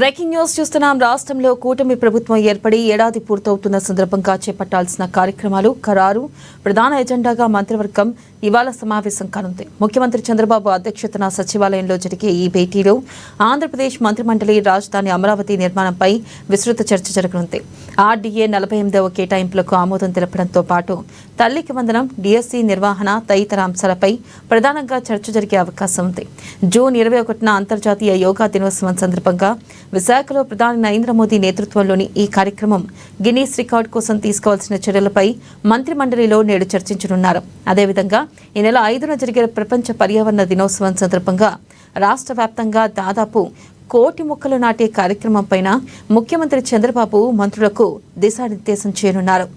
Breaking news చూస్తున్నాం. రాష్ట్రంలో కూటమి ప్రభుత్వం ఏర్పడి ఏడాది పూర్తవుతున్న సందర్భంగా చేపట్టాల్సిన కార్యక్రమాలు ఖరారు ప్రధాన ఎజెండాగా మంత్రివర్గం ఇవాళ సమావేశం కానుంది. ముఖ్యమంత్రి చంద్రబాబు అధ్యక్షతన సచివాలయంలో జరిగే ఈ భేటీలో ఆంధ్రప్రదేశ్ మంత్రిమండలి రాజధాని అమరావతి నిర్మాణంపై విస్తృత చర్చ జరగనుంది. ఆర్డీఏ 48వ కేటాయింపులకు ఆమోదం తెలపడంతో పాటు తల్లికి వందనం, డిఎస్సి నిర్వహణ తదితర అంశాలపై ప్రధానంగా చర్చ జరిగే అవకాశం ఉంది. జూన్ 21న అంతర్జాతీయ యోగా దినోత్సవం సందర్భంగా విశాఖలో ప్రధాని నరేంద్ర మోదీ నేతృత్వంలోని ఈ కార్యక్రమం గిన్నీస్ రికార్డు కోసం తీసుకోవాల్సిన చర్యలపై మంత్రిమండలిలో నేడు చర్చించనున్నారు. అదేవిధంగా ఈ నెల 5న జరిగే ప్రపంచ పర్యావరణ దినోత్సవం సందర్భంగా రాష్ట్ర వ్యాప్తంగా దాదాపు 1 కోటి మొక్కలు నాటే కార్యక్రమంపైన ముఖ్యమంత్రి చంద్రబాబు మంత్రులకు దిశానిర్దేశం చేయనున్నారు.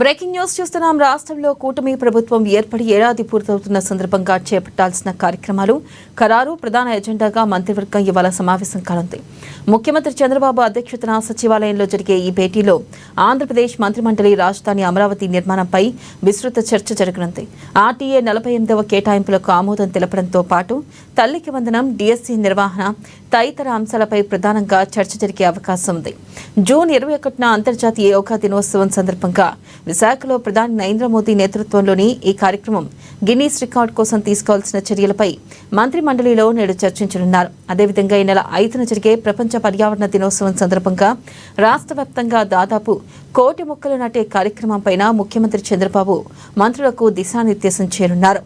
బ్రేకింగ్ న్యూస్ చూస్తున్నాం. రాష్ట్రంలో కూటమి ప్రభుత్వం ఏర్పడి ఏడాది పూర్తవుతున్న సందర్భంగా చేపట్టాల్సిన కార్యక్రమాలు ఖరారు ప్రధాన ఎజెండాగా మంత్రివర్గం ఇవాళ సమావేశం కానుంది. ముఖ్యమంత్రి చంద్రబాబు అధ్యక్షతన సచివాలయంలో జరిగే ఈ భేటీలో ఆంధ్రప్రదేశ్ మంత్రిమండలి రాజధాని అమరావతి నిర్మాణంపై విస్తృత చర్చ జరగనుంది. ఆర్టీఏ 48వ కేటాయింపులకు ఆమోదం తెలపడంతో పాటు తల్లికి వందనం, డిఎస్సి నిర్వహణ తదితర అంశాలపై ప్రధానంగా చర్చ జరిగే అవకాశం ఉంది. జూన్ 21న అంతర్జాతీయ యోగా దినోత్సవం సందర్భంగా విశాఖలో ప్రధాని నరేంద్ర మోదీ నేతృత్వంలోని ఈ కార్యక్రమం గిన్నీస్ రికార్డు కోసం తీసుకోవాల్సిన చర్యలపై మంత్రిమండలిలో నేడు చర్చించనున్నారు. అదేవిధంగా ఈ నెల 5న జరిగే ప్రపంచ పర్యావరణ దినోత్సవం సందర్భంగా రాష్ట్ర వ్యాప్తంగా దాదాపు 1 కోటి మొక్కలు నాటే కార్యక్రమంపైన ముఖ్యమంత్రి చంద్రబాబు మంత్రులకు దిశానిర్దేశం చేయనున్నారు.